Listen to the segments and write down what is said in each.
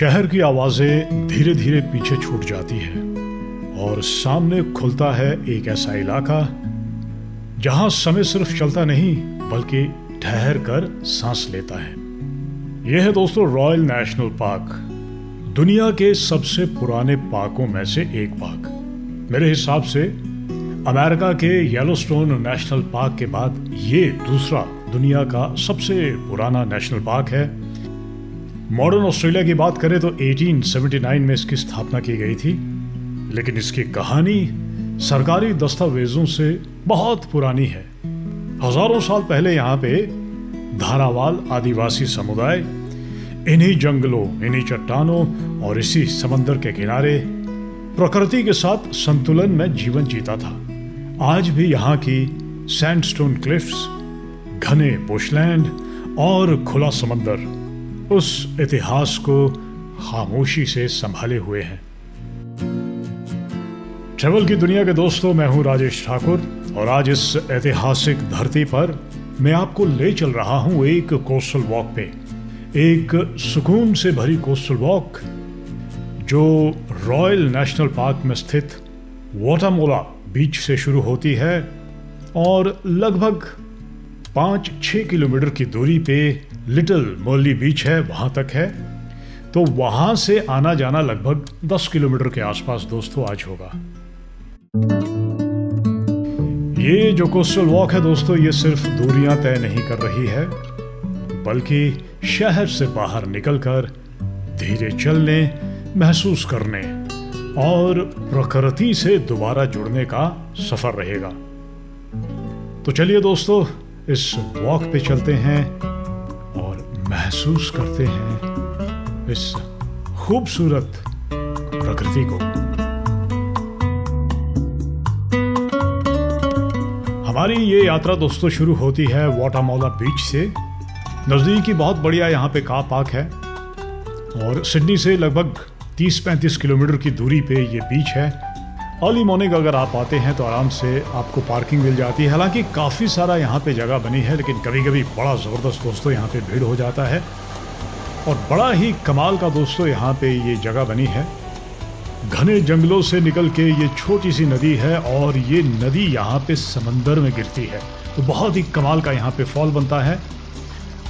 शहर की आवाजें धीरे धीरे पीछे छूट जाती है और सामने खुलता है एक ऐसा इलाका जहां समय सिर्फ चलता नहीं बल्कि ठहर कर सांस लेता है। यह है दोस्तों रॉयल नेशनल पार्क, दुनिया के सबसे पुराने पार्कों में से एक पार्क। मेरे हिसाब से अमेरिका के येलोस्टोन नेशनल पार्क के बाद ये दूसरा दुनिया का सबसे पुराना नेशनल पार्क है। मॉडर्न ऑस्ट्रेलिया की बात करें तो 1879 में इसकी स्थापना की गई थी, लेकिन इसकी कहानी सरकारी दस्तावेजों से बहुत पुरानी है। हजारों साल पहले यहाँ पे धारावाल आदिवासी समुदाय इन्हीं जंगलों, इन्हीं चट्टानों और इसी समंदर के किनारे प्रकृति के साथ संतुलन में जीवन जीता था। आज भी यहाँ की सैंडस्टोन क्लिफ्स, घने बुशलैंड और खुला समंदर उस इतिहास को खामोशी से संभाले हुए हैं। ट्रैवल की दुनिया के दोस्तों, मैं हूं राजेश ठाकुर और आज इस ऐतिहासिक धरती पर मैं आपको ले चल रहा हूं एक कोस्टल वॉक पे, एक सुकून से भरी कोस्टल वॉक जो रॉयल नेशनल पार्क में स्थित वाटामोला बीच से शुरू होती है और लगभग 5-6 किलोमीटर की दूरी पे लिटिल मोली बीच है, वहां तक है। तो वहां से आना जाना लगभग 10 किलोमीटर के आसपास दोस्तों आज होगा। ये जो कोस्टल वॉक है दोस्तों, ये सिर्फ दूरियां तय नहीं कर रही है बल्कि शहर से बाहर निकलकर धीरे चलने, महसूस करने और प्रकृति से दोबारा जुड़ने का सफर रहेगा। तो चलिए दोस्तों, इस वॉक पे चलते हैं और महसूस करते हैं इस खूबसूरत प्रकृति को। हमारी ये यात्रा दोस्तों शुरू होती है वाटामोला बीच से। नज़दीकी बहुत बढ़िया यहाँ पे कार पार्क है और सिडनी से लगभग 30-35 किलोमीटर की दूरी पे ये बीच है। अर्ली मॉर्निंग अगर आप आते हैं तो आराम से आपको पार्किंग मिल जाती है। हालांकि काफ़ी सारा यहाँ पे जगह बनी है, लेकिन कभी कभी बड़ा ज़बरदस्त दोस्तों यहाँ पे भीड़ हो जाता है। और बड़ा ही कमाल का दोस्तों यहाँ पे ये जगह बनी है। घने जंगलों से निकल के ये छोटी सी नदी है और ये नदी यहाँ पे समंदर में गिरती है, तो बहुत ही कमाल का यहाँ पे फॉल बनता है।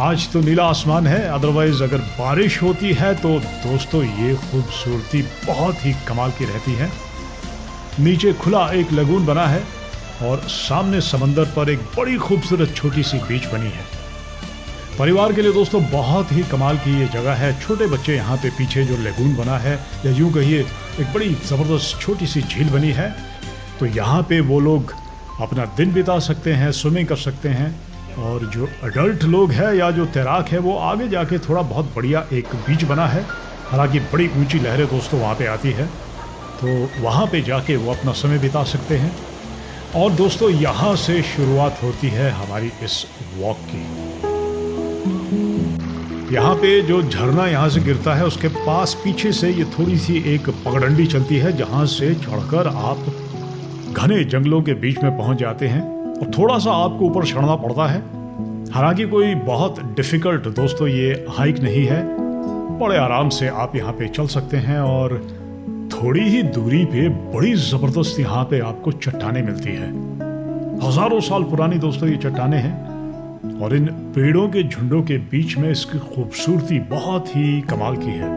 आज तो नीला आसमान है, अदरवाइज अगर बारिश होती है तो दोस्तों ये खूबसूरती बहुत ही कमाल की रहती है। नीचे खुला एक लगून बना है और सामने समंदर पर एक बड़ी खूबसूरत छोटी सी बीच बनी है। परिवार के लिए दोस्तों बहुत ही कमाल की ये जगह है। छोटे बच्चे यहाँ पे पीछे जो लगून बना है, या यूं कहिए एक बड़ी ज़बरदस्त छोटी सी झील बनी है, तो यहाँ पे वो लोग अपना दिन बिता सकते हैं, स्विमिंग कर सकते हैं। और जो अडल्ट लोग हैं या जो तैराक है वो आगे जाके थोड़ा बहुत बढ़िया एक बीच बना है। हालांकि बड़ी ऊंची लहरें दोस्तों वहाँ पे आती है, तो वहाँ पे जाके वो अपना समय बिता सकते हैं। और दोस्तों यहाँ से शुरुआत होती है हमारी इस वॉक की। यहाँ पे जो झरना यहाँ से गिरता है उसके पास पीछे से ये थोड़ी सी एक पगडंडी चलती है, जहाँ से चढ़कर आप घने जंगलों के बीच में पहुँच जाते हैं और थोड़ा सा आपको ऊपर चढ़ना पड़ता है। हालांकि कोई बहुत डिफिकल्ट दोस्तों ये हाइक नहीं है, बड़े आराम से आप यहाँ पे चल सकते हैं। और थोड़ी ही दूरी पे बड़ी जबरदस्त यहाँ पे आपको चट्टानें मिलती है। हजारों साल पुरानी दोस्तों ये चट्टानें हैं और इन पेड़ों के झुंडों के बीच में इसकी खूबसूरती बहुत ही कमाल की है।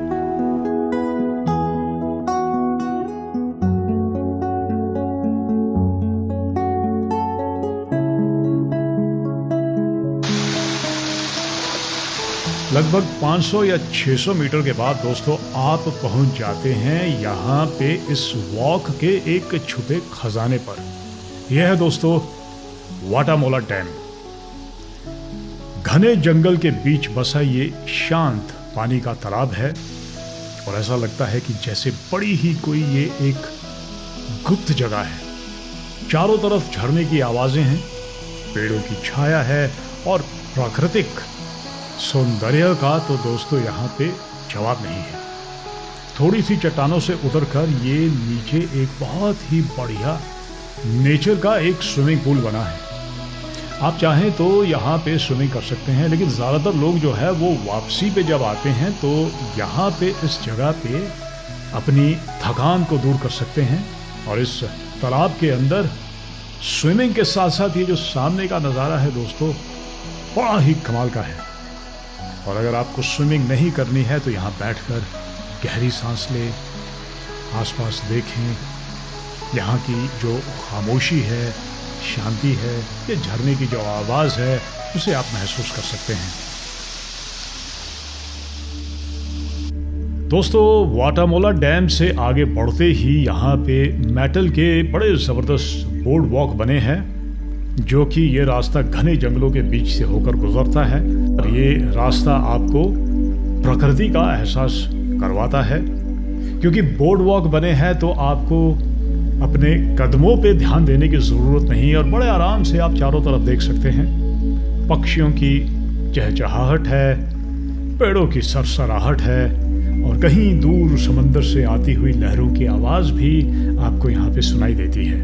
लगभग 500 या 600 मीटर के बाद दोस्तों आप पहुंच जाते हैं यहाँ पे इस वॉक के एक छुपे खजाने पर। यह है दोस्तों वाटामोला डैम। घने जंगल के बीच बसा ये शांत पानी का तालाब है और ऐसा लगता है कि जैसे बड़ी ही कोई ये एक गुप्त जगह है। चारों तरफ झरने की आवाजें हैं, पेड़ों की छाया है और प्राकृतिक सौंदर्य का तो दोस्तों यहाँ पे जवाब नहीं है। थोड़ी सी चट्टानों से उतरकर ये नीचे एक बहुत ही बढ़िया नेचर का एक स्विमिंग पूल बना है। आप चाहें तो यहाँ पे स्विमिंग कर सकते हैं, लेकिन ज़्यादातर लोग जो है वो वापसी पे जब आते हैं तो यहाँ पे इस जगह पे अपनी थकान को दूर कर सकते हैं। और इस तालाब के अंदर स्विमिंग के साथ साथ ये जो सामने का नज़ारा है दोस्तों, बड़ा ही कमाल का है। और अगर आपको स्विमिंग नहीं करनी है तो यहाँ बैठकर गहरी सांस लें, आसपास देखें, यहाँ की जो खामोशी है, शांति है, ये झरने की जो आवाज़ है उसे आप महसूस कर सकते हैं। दोस्तों, वाटामोला डैम से आगे बढ़ते ही यहाँ पे मेटल के बड़े ज़बरदस्त बोर्ड वॉक बने हैं, जो कि ये रास्ता घने जंगलों के बीच से होकर गुजरता है। और ये रास्ता आपको प्रकृति का एहसास करवाता है, क्योंकि बोर्ड वॉक बने हैं तो आपको अपने कदमों पे ध्यान देने की ज़रूरत नहीं और बड़े आराम से आप चारों तरफ देख सकते हैं। पक्षियों की चहचहाहट है, पेड़ों की सरसराहट है और कहीं दूर समंदर से आती हुई लहरों की आवाज़ भी आपको यहाँ पे सुनाई देती है।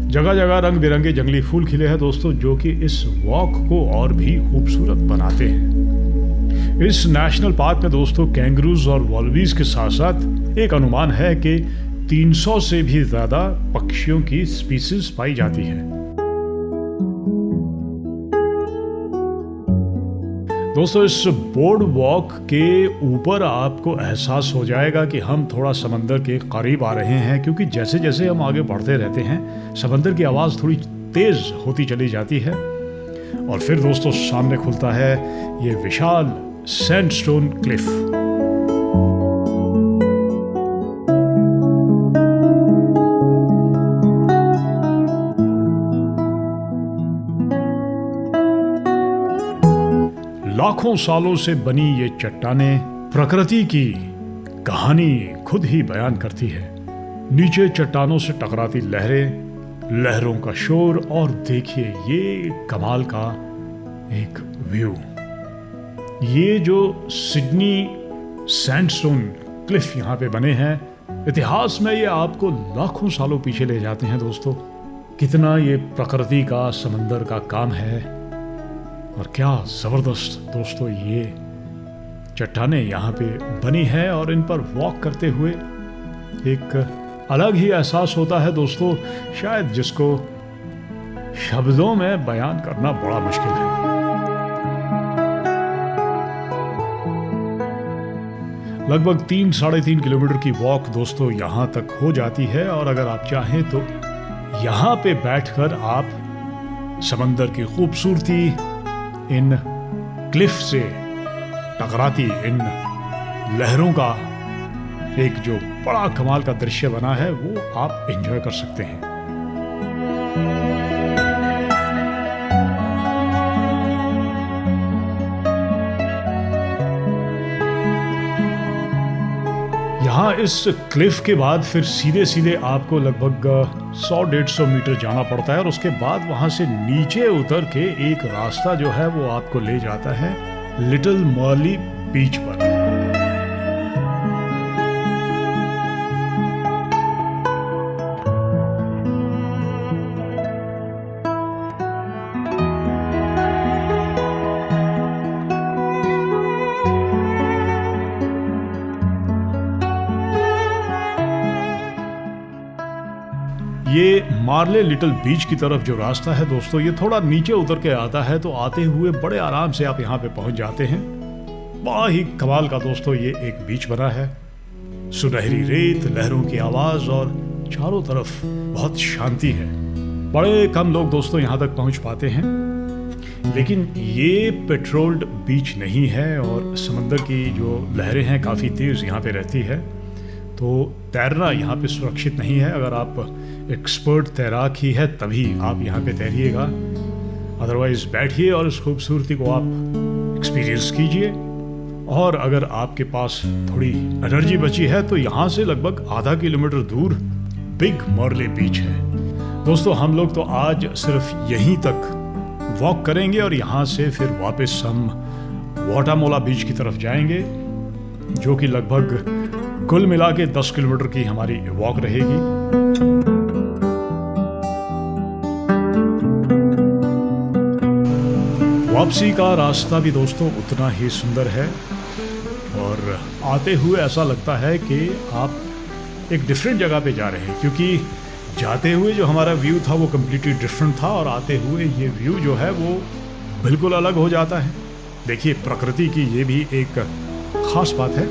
जगह जगह रंग बिरंगे जंगली फूल खिले हैं दोस्तों, जो कि इस वॉक को और भी खूबसूरत बनाते हैं। इस नेशनल पार्क में दोस्तों कैंगरूज और वॉलबीज के साथ साथ एक अनुमान है कि 300 से भी ज़्यादा पक्षियों की स्पीसीज पाई जाती है। दोस्तों, इस बोर्ड वॉक के ऊपर आपको एहसास हो जाएगा कि हम थोड़ा समंदर के करीब आ रहे हैं, क्योंकि जैसे जैसे हम आगे बढ़ते रहते हैं समंदर की आवाज़ थोड़ी तेज़ होती चली जाती है। और फिर दोस्तों सामने खुलता है ये विशाल सैंडस्टोन क्लिफ। लाखों सालों से बनी ये चट्टानें प्रकृति की कहानी खुद ही बयान करती है। नीचे चट्टानों से टकराती लहरें, लहरों का शोर और देखिए ये कमाल का एक व्यू। ये जो सिडनी सैंडस्टोन क्लिफ यहाँ पे बने हैं, इतिहास में ये आपको लाखों सालों पीछे ले जाते हैं दोस्तों। कितना ये प्रकृति का, समंदर का काम है और क्या ज़बरदस्त दोस्तों ये चट्टानें यहाँ पे बनी है और इन पर वॉक करते हुए एक अलग ही एहसास होता है दोस्तों, शायद जिसको शब्दों में बयान करना बड़ा मुश्किल है। लगभग 3-3.5 किलोमीटर की वॉक दोस्तों यहाँ तक हो जाती है और अगर आप चाहें तो यहाँ पे बैठकर आप समंदर की खूबसूरती, इन क्लिफ से टकराती इन लहरों का एक जो बड़ा कमाल का दृश्य बना है वो आप एंजॉय कर सकते हैं। यहाँ इस क्लिफ के बाद फिर सीधे सीधे आपको लगभग 100-150 मीटर जाना पड़ता है और उसके बाद वहाँ से नीचे उतर के एक रास्ता जो है वो आपको ले जाता है लिटिल मर्ली बीच पर। ये मार्ले लिटिल बीच की तरफ जो रास्ता है दोस्तों, ये थोड़ा नीचे उतर के आता है तो आते हुए बड़े आराम से आप यहाँ पे पहुँच जाते हैं। बड़ा ही कमाल का दोस्तों ये एक बीच बना है, सुनहरी रेत, लहरों की आवाज़ और चारों तरफ बहुत शांति है। बड़े कम लोग दोस्तों यहाँ तक पहुँच पाते हैं, लेकिन ये पेट्रोल्ड बीच नहीं है और समंदर की जो लहरें हैं काफ़ी तेज़ यहाँ पे रहती है, तो तैरना यहाँ पे सुरक्षित नहीं है। अगर आप एक्सपर्ट तैराक ही है तभी आप यहाँ पे तैरिएगा, अदरवाइज बैठिए और इस खूबसूरती को आप एक्सपीरियंस कीजिए। और अगर आपके पास थोड़ी एनर्जी बची है तो यहाँ से लगभग आधा किलोमीटर दूर बिग मर्ले बीच है। दोस्तों हम लोग तो आज सिर्फ यहीं तक वॉक करेंगे और यहाँ से फिर वापस हम वाटामोला बीच की तरफ जाएंगे, जो कि लगभग कुल मिला के 10 किलोमीटर की हमारी वॉक रहेगी। वापसी का रास्ता भी दोस्तों उतना ही सुंदर है और आते हुए ऐसा लगता है कि आप एक डिफरेंट जगह पे जा रहे हैं, क्योंकि जाते हुए जो हमारा व्यू था वो कम्प्लीटली डिफरेंट था और आते हुए ये व्यू जो है वो बिल्कुल अलग हो जाता है। देखिए, प्रकृति की ये भी एक खास बात है।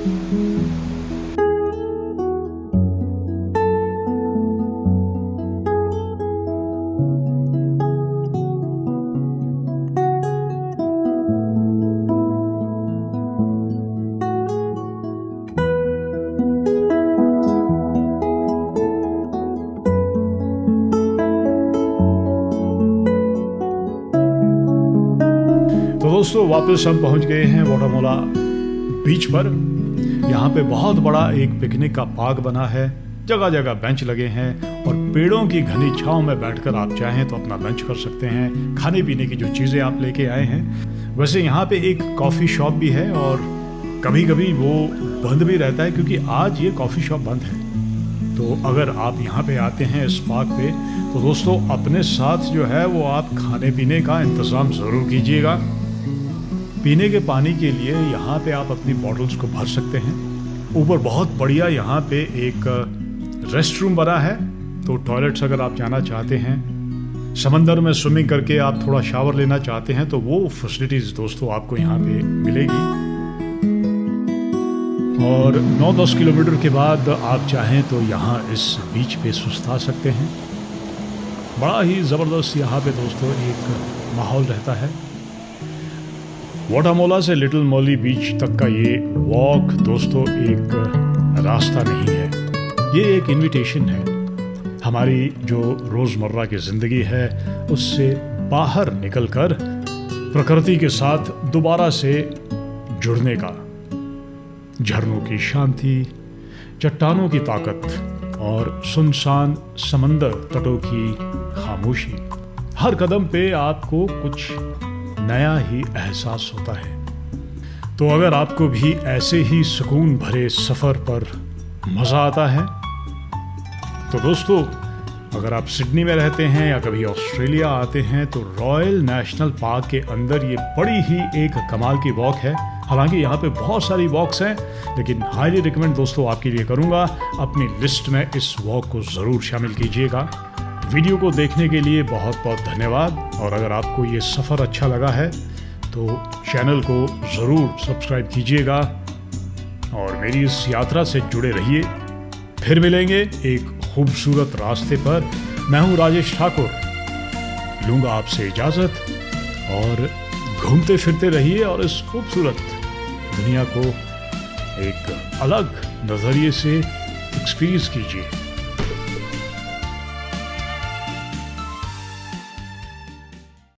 तो दोस्तों वापस हम पहुंच गए हैं वाटामोला बीच पर। यहाँ पे बहुत बड़ा एक पिकनिक का पार्क बना है, जगह जगह बेंच लगे हैं और पेड़ों की घनी छांव में बैठकर आप चाहें तो अपना लंच कर सकते हैं, खाने पीने की जो चीज़ें आप लेके आए हैं। वैसे यहाँ पे एक कॉफ़ी शॉप भी है और कभी कभी वो बंद भी रहता है, क्योंकि आज ये कॉफ़ी शॉप बंद है। तो अगर आप यहाँ पे आते हैं इस पार्क पे तो दोस्तों अपने साथ जो है वो आप खाने पीने का इंतज़ाम ज़रूर कीजिएगा। पीने के पानी के लिए यहाँ पे आप अपनी बॉटल्स को भर सकते हैं। ऊपर बहुत बढ़िया यहाँ पे एक रेस्ट रूम बना है, तो टॉयलेट्स अगर आप जाना चाहते हैं, समंदर में स्विमिंग करके आप थोड़ा शावर लेना चाहते हैं, तो वो फैसिलिटीज़ दोस्तों आपको यहाँ पे मिलेगी। और 9-10 किलोमीटर के बाद आप चाहें तो यहाँ इस बीच पे सुस्ता सकते हैं। बड़ा ही ज़बरदस्त यहाँ पे दोस्तों एक माहौल रहता है। वाटामोला से लिटिल मोली बीच तक का ये वॉक दोस्तों एक रास्ता नहीं है, ये एक इनविटेशन है हमारी जो रोज़मर्रा की ज़िंदगी है उससे बाहर निकलकर प्रकृति के साथ दोबारा से जुड़ने का। झरनों की शांति, चट्टानों की ताकत और सुनसान समंदर तटों की खामोशी, हर कदम पे आपको कुछ नया ही एहसास होता है। तो अगर आपको भी ऐसे ही सुकून भरे सफ़र पर मज़ा आता है तो दोस्तों अगर आप सिडनी में रहते हैं या कभी ऑस्ट्रेलिया आते हैं तो रॉयल नेशनल पार्क के अंदर ये बड़ी ही एक कमाल की वॉक है। हालांकि यहाँ पे बहुत सारी वॉक्स हैं, लेकिन हाईली रिकमेंड दोस्तों आपके लिए करूँगा, अपनी लिस्ट में इस वॉक को ज़रूर शामिल कीजिएगा। वीडियो को देखने के लिए बहुत बहुत धन्यवाद। और अगर आपको ये सफ़र अच्छा लगा है तो चैनल को ज़रूर सब्सक्राइब कीजिएगा और मेरी इस यात्रा से जुड़े रहिए। फिर मिलेंगे एक खूबसूरत रास्ते पर। मैं हूँ राजेश ठाकुर, लूँगा आपसे इजाज़त और घूमते फिरते रहिए और इस खूबसूरत दुनिया को एक अलग नज़रिए से एक्सपीरियंस कीजिए।